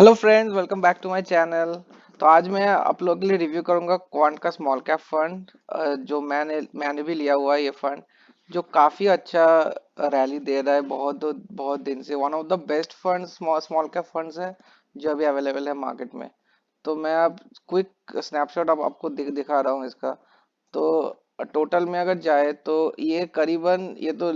Hello friends, welcome back to my channel. तो आज मैं आप लोगों के लिए रिव्यू करूंगा क्वांट का स्मॉल कैप फंड। जो मैंने भी लिया हुआ है ये फंड, जो काफ़ी अच्छा रैली दे रहा है बहुत बहुत दिन से। One of the best fund small small cap funds है जो अभी अवेलेबल है मार्केट में। तो मैं अब क्विक स्नैपशॉट अब आपको दिखा रहा हूँ इसका। तो टोटल में अगर जाए तो ये करीबन ये तो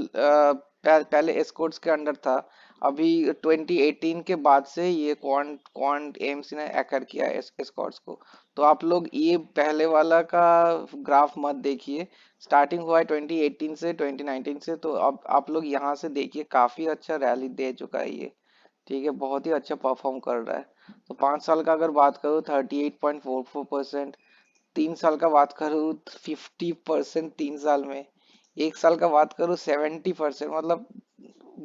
पहले एस्कॉर्ट्स के अंडर था। अभी 2018 के बाद से ये क्वांट क्वांट एएमसी ने एक्वायर किया है एस्कॉर्ट्स को। तो आप लोग ये पहले वाला का ग्राफ मत देखिए। स्टार्टिंग हुआ है 2018 से 2019 से, तो अब आप लोग यहाँ से देखिए काफी अच्छा रैली दे चुका है ये। ठीक है, बहुत ही अच्छा परफॉर्म कर रहा है। तो 5 साल का अगर बात करूँ 38.44%। 3 साल का बात करूँ 50% 3 साल में। 1 साल का बात करूँ 70%, मतलब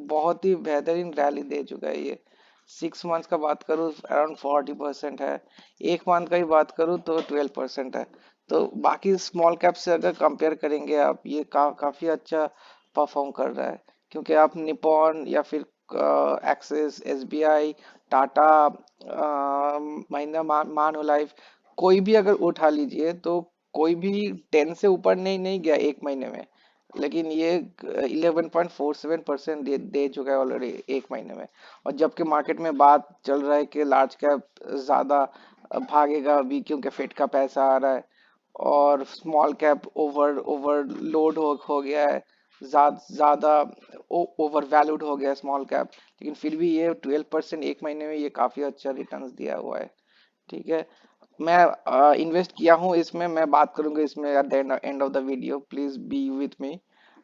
बहुत ही बेहतरीन रैली दे चुका है ये। 6 मंथ्स का बात करूँ अराउंड 40% है। 1 मंथ का ही बात करूँ तो 12% है। तो बाकी स्मॉल कैप से अगर कंपेयर करेंगे आप, ये काफी अच्छा परफॉर्म कर रहा है। क्योंकि आप निपॉन या फिर एक्सिस, एसबीआई, टाटा, महिंद्रा, मानुलाइफ, कोई भी अगर उठा लीजिए तो कोई भी 10 से ऊपर नहीं नहीं गया 1 महीने में। लेकिन ये 11.47% दे चुका है ऑलरेडी 1 महीने में। और जबकि मार्केट में बात चल रहा है कि लार्ज कैप ज्यादा भागेगा अभी, क्योंकि फेड का पैसा आ रहा है और स्मॉल कैप ओवरलोड हो गया है। ज्यादा ओवर वैल्यूड हो गया है स्मॉल कैप। लेकिन फिर भी ये 12% 1 महीने में, ये काफी अच्छा रिटर्न्स दिया हुआ है। ठीक है। मैं इन्वेस्ट किया हूँ इसमें, मैं बात करूंगा इसमें at the end of the video, please be with me.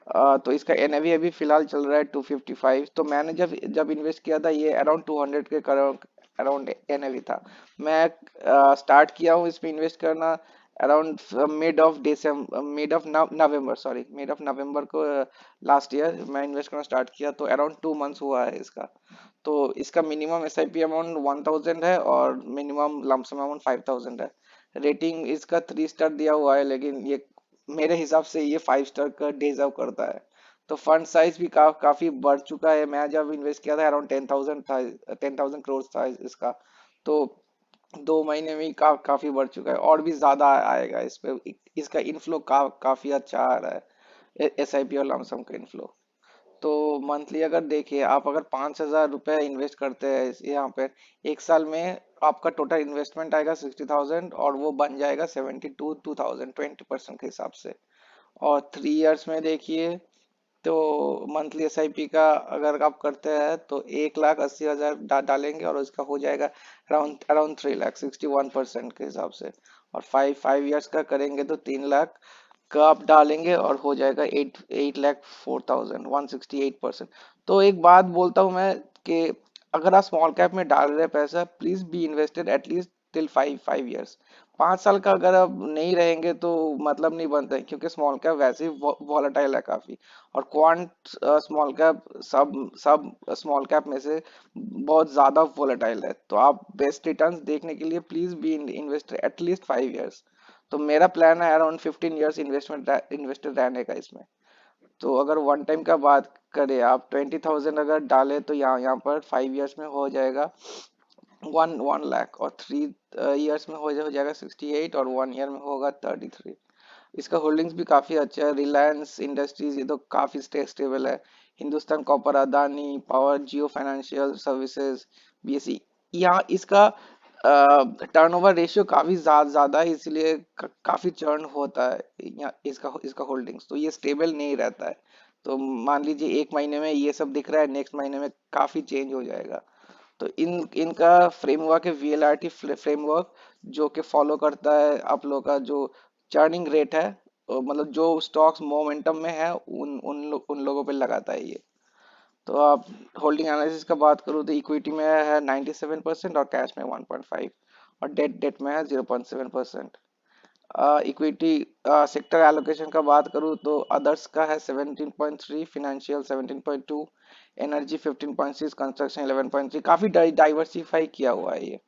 तो इसका एनएवी अभी फिलहाल चल रहा है 255। तो मैंने जब जब इन्वेस्ट किया था ये अराउंड 200 के अराउंड एनएवी था। मैं स्टार्ट किया हूँ इसमें इन्वेस्ट करना अराउंड मिड ऑफ नवंबर को। लास्ट ईयर मैं इन्वेस्ट करना स्टार्ट किया तो अराउंड 2 मंथ्स हुआ है इसका। तो इसका मिनिमम एसआईपी अमाउंट 1000 है और मिनिमम लमसम अमाउंट 5000 है। रेटिंग इसका 3 स्टार दिया हुआ है, लेकिन ये मेरे हिसाब से ये 5 स्टार का डिजर्व करता है। तो फंड साइज भी काफी बढ़ चुका है। मैं जब इन्वेस्ट किया था अराउंड 10,000 था, 10,000 करोड़ था इसका। तो 2 महीने में ही काफी बढ़ चुका है और भी ज्यादा आएगा इस पे। इसका इनफ्लो काफी अच्छा आ रहा है, एसआईपी और लमसम का इनफ्लो। तो मंथली अगर देखिए आप, अगर 5,000 रुपये इन्वेस्ट करते हैं यहाँ पे, 1 साल में आपका टोटल इन्वेस्टमेंट आएगा 60,000 और वो बन जाएगा 72,000 20% के हिसाब से। और 3 इयर्स में देखिए तो मंथली एसआईपी का अगर आप करते हैं तो 1,80,000 डालेंगे और उसका हो जाएगा अराउंड अराउंड 3 लाख 61% के हिसाब से। और फाइव फाइव ईयर्स का करेंगे तो 3 लाख का आप डालेंगे और हो जाएगा 8,04,168%। तो एक बात बोलता हूँ मैं कि अगर आप स्मॉल कैप में डाल रहे हैं पैसा, please be invested at least till five five years. 5 साल का अगर आप नहीं रहेंगे तो मतलब नहीं बनता है, क्योंकि स्मॉल कैप वैसे ही वॉलेटाइल है काफी। और क्वांट स्मॉल कैप सब सब स्मॉल कैप में से बहुत ज्यादा वॉलेटाइल है। तो आप बेस्ट रिटर्न्स देखने के लिए please be invested at least 5 years. तो मेरा प्लान है अराउंड 15 इयर्स इन्वेस्टेड रहने का इसमें। तो अगर वन टाइम का बात करें, आप 20,000 अगर डालें तो यहाँ यहाँ पर 5 इयर्स में हो जाएगा वन वन लाख, और 3 इयर्स में हो जाएगा 68, और 1 ईयर में होगा 33। इसका होल्डिंग्स भी काफी अच्छा है। रिलायंस इंडस्ट्रीज ये तो काफी स्टेबल है। हिंदुस्तान कॉपर, अदानी पावर, जियो फाइनेंशियल सर्विसेज, बीएसई। यहाँ इसका टर्नओवर रेशियो काफी ज्यादा है, इसलिए काफी चर्न होता है यहाँ इसका इसका होल्डिंग्स, तो ये स्टेबल नहीं रहता है। तो मान लीजिए 1 महीने में ये सब दिख रहा है, नेक्स्ट महीने में काफी चेंज हो जाएगा। तो इनका फ्रेमवर्क है वीएलआरटी फ्रेमवर्क, जो कि फॉलो करता है आप लोग का जो चर्निंग रेट है। मतलब जो स्टॉक्स मोमेंटम में है उन लोगों पे लगाता है ये। तो आप होल्डिंग एनालिसिस का बात करूँ तो इक्विटी में है 97% और कैश में 1.5, और डेट डेट में है 0.7%। इक्विटी सेक्टर एलोकेशन का बात करूँ तो अदर्स का है 17.3, फाइनेंशियल 17.2, एनर्जी 15.6, कंस्ट्रक्शन 11.3। काफी डाइवर्सिफाई किया हुआ है ये।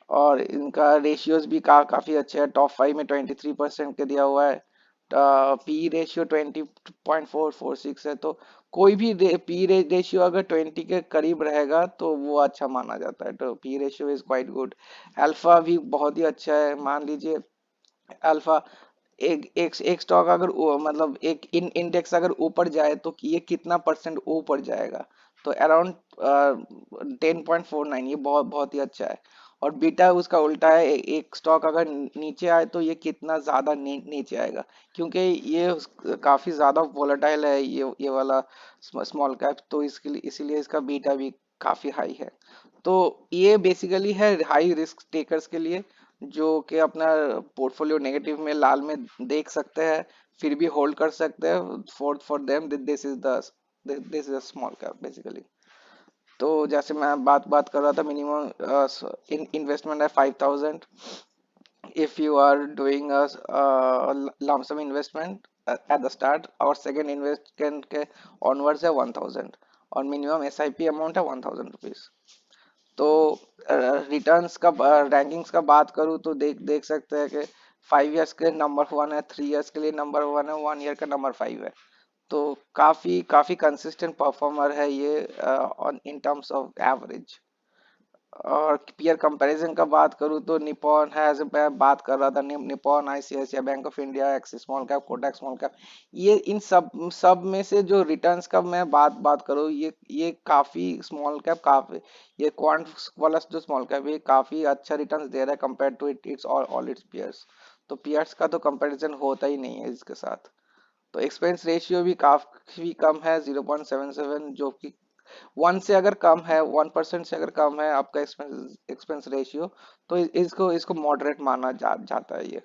और इनका रेशियोज भी काफी अच्छे हैं। टॉप 5 में 23% के दिया हुआ है। पी रेशियो 20.446 है। तो कोई भी पी रेशियो अगर 20 के करीब रहेगा तो वो अच्छा माना जाता है, तो P ratio is quite good. Alpha भी बहुत ही अच्छा है, मान लीजिए अल्फा, एक एक एक स्टॉक अगर मतलब एक इंडेक्स अगर ऊपर जाए तो ये कितना परसेंट ऊपर जाएगा, तो अराउंड 10.49, ये बहुत बहुत ही अच्छा है। और बीटा उसका उल्टा है, एक स्टॉक अगर नीचे आए तो ये कितना ज्यादा नीचे आएगा, क्योंकि ये काफी ज्यादा वोलेटाइल है ये वाला स्मॉल कैप, तो इसके लिए इसीलिए इसका बीटा भी काफी हाई है। तो ये बेसिकली है हाई रिस्क टेकर्स के लिए, जो कि अपना पोर्टफोलियो नेगेटिव में लाल में देख सकते हैं, फिर भी होल्ड कर सकते हैं। For for them this is a small cap basically. तो जैसे मैं बात बात कर रहा था, मिनिमम इन्वेस्टमेंट है 5,000। if you are doing a lump sum investment at the start, और सेकेंड इन्वेस्टमेंट के ऑनवर्ड्स है 1,000, और मिनिमम SIP अमाउंट है 1,000 रुपीज। तो रिटर्न्स का रैंकिंग्स का बात करूँ तो देख देख सकते हैं कि 5 इयर्स के नंबर 1 है, 3 इयर्स के लिए नंबर 1 है, 1 ईयर का नंबर 5 है। तो काफी काफी कंसिस्टेंट परफॉर्मर है ये on in terms of average. और पीयर कंपैरिजन का बात करूँ तो निपॉन है, जो मैं बात कर रहा था, Nippon, ICICI bank of India, axis small cap, Kotak small cap, ये इन सब सब में से जो रिटर्न्स का मैं बात बात करूँ, ये काफी स्मॉल कैप, काफी ये क्वांट वाला जो स्मॉल कैप, ये काफी अच्छा रिटर्न्स दे रहा है compare to its all its peers. तो पियर्स का तो कंपैरिजन होता ही नहीं है इसके साथ। तो एक्सपेंस रेशियो भी काफी कम है, 0.77, जो कि 1% से अगर कम है आपका एक्सपेंस एक्सपेंस रेशियो, तो इसको इसको मॉडरेट माना जाता है ये।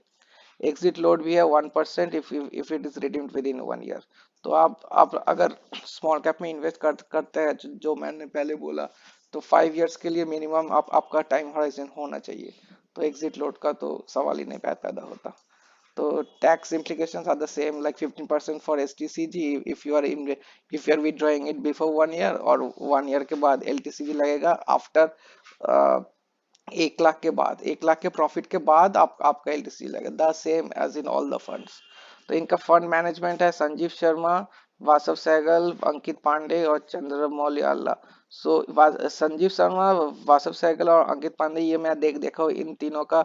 एग्जिट लोड भी है 1% if it is redeemed with in 1 year. तो आप अगर स्मॉल कैप में इन्वेस्ट करते हैं, जो मैंने पहले बोला, तो 5 इयर्स के लिए मिनिमम आपका टाइम हॉराइजन होना चाहिए, तो एग्जिट लोड का तो सवाल ही नहीं पैदा होता। तो tax implications are the same, like 15% for STCG if you are in, if you are withdrawing it before 1 year, और 1 ईयर के बाद LTCG लगेगा आफ्टर 1 लाख के बाद, 1 लाख के प्रॉफिट के बाद आपका LTCG लगेगा, the same as in all the funds. तो इनका फंड मैनेजमेंट है संजीव शर्मा, वासव सहगल, अंकित पांडे और चंद्रमौली आल्ला। सो संजीव शर्मा, वासव सहगल और अंकित पांडे, ये मैं देखा हूँ इन तीनों का,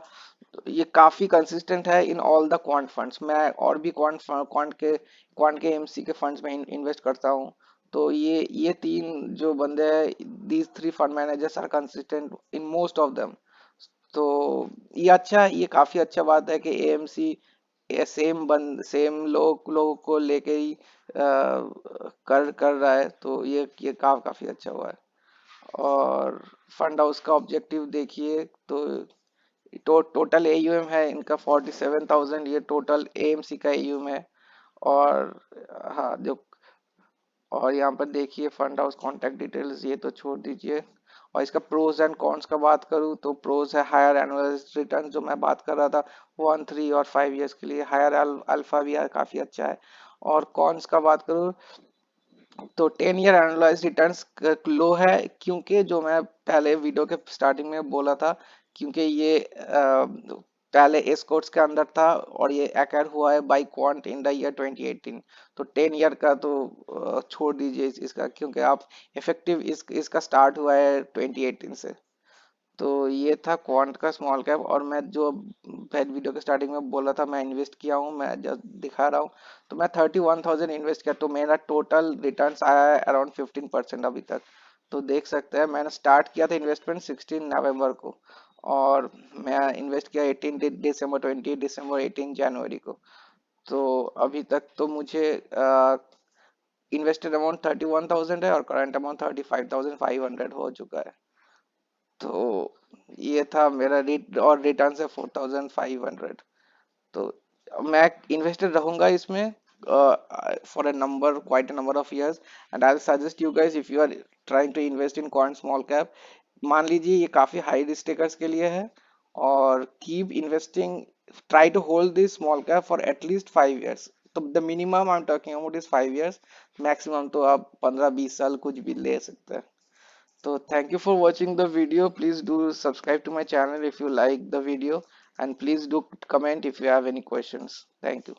ये काफी कंसिस्टेंट है इन ऑल द क्वांट फंड्स। मैं और भी क्वांट के एमसी के फंड्स में इन्वेस्ट करता हूँ। तो ये तीन जो बंदे हैं, these three fund managers are consistent in most of them. तो ये अच्छा, ये काफी अच्छा बात है कि एएमसी सेम लोगों को लेके ही कर कर रहा है, तो ये काफी अच्छा हुआ है। और फंड हाउस का ऑब्जेक्टिव देखिए तो टोटल एयूएम है इनका 47,000, ये टोटल एएमसी का एयूएम है। और हाँ, जो और यहाँ पर देखिए फंड हाउस कांटेक्ट डिटेल्स, ये तो छोड़ दीजिए। और इसका प्रोज एंड कॉन्स का बात करूँ तो प्रोज है हायर एनुअल रिटर्न, जो मैं बात कर रहा था, 1, 3 और 5 इयर्स के लिए हायर अल्फा भी है, काफी अच्छा है। और कॉन्स का बात करूँ तो 10 ईयर एनुअलाइज रिटर्न्स लो है, क्योंकि जो मैं पहले वीडियो के स्टार्टिंग में बोला था, क्योंकि ये पहले एस्कॉर्ट्स के अंदर था और ये एक्वायर हुआ है by Quant in the year 2018। तो 10 ईयर का तो छोड़ दीजिए इसका, क्योंकि आप इफेक्टिव इसका स्टार्ट हुआ है 2018 से। तो ये था क्वांट का स्मॉल कैप। और मैं जो पहले वीडियो के स्टार्टिंग में बोला था मैं इन्वेस्ट किया हूँ, मैं जस्ट दिखा रहा हूँ, तो मैं 31,000 इन्वेस्ट किया, तो मेरा टोटल रिटर्न्स आया है अराउंड 15% अभी तक। तो देख सकते हैं मैंने स्टार्ट किया था इन्वेस्टमेंट 16 नवंबर को, और मैं इन्वेस्ट किया 18 दिसंबर, 20 दिसंबर, 18 जनवरी को। तो अभी तक तो मुझे इन्वेस्टेड अमाउंट 31,000 है और करंट अमाउंट 35,500 हो चुका है। तो ये था मेरा और रिटर्न है 4,500। तो मैं इन्वेस्टेड रहूंगा इसमें for a number quite a number of years, and I suggest you guys if you are trying to invest in Quant small cap, मान लीजिए ये काफी हाई रिस्क टेकर्स के लिए है, और keep investing, try to hold this small cap for at least 5 years. तो the minimum I am talking about is 5 years, maximum तो आप 15-20 साल कुछ भी ले सकते हैं। So thank you for watching the video. Please do subscribe to my channel if you like the video, and please do comment if you have any questions. Thank you.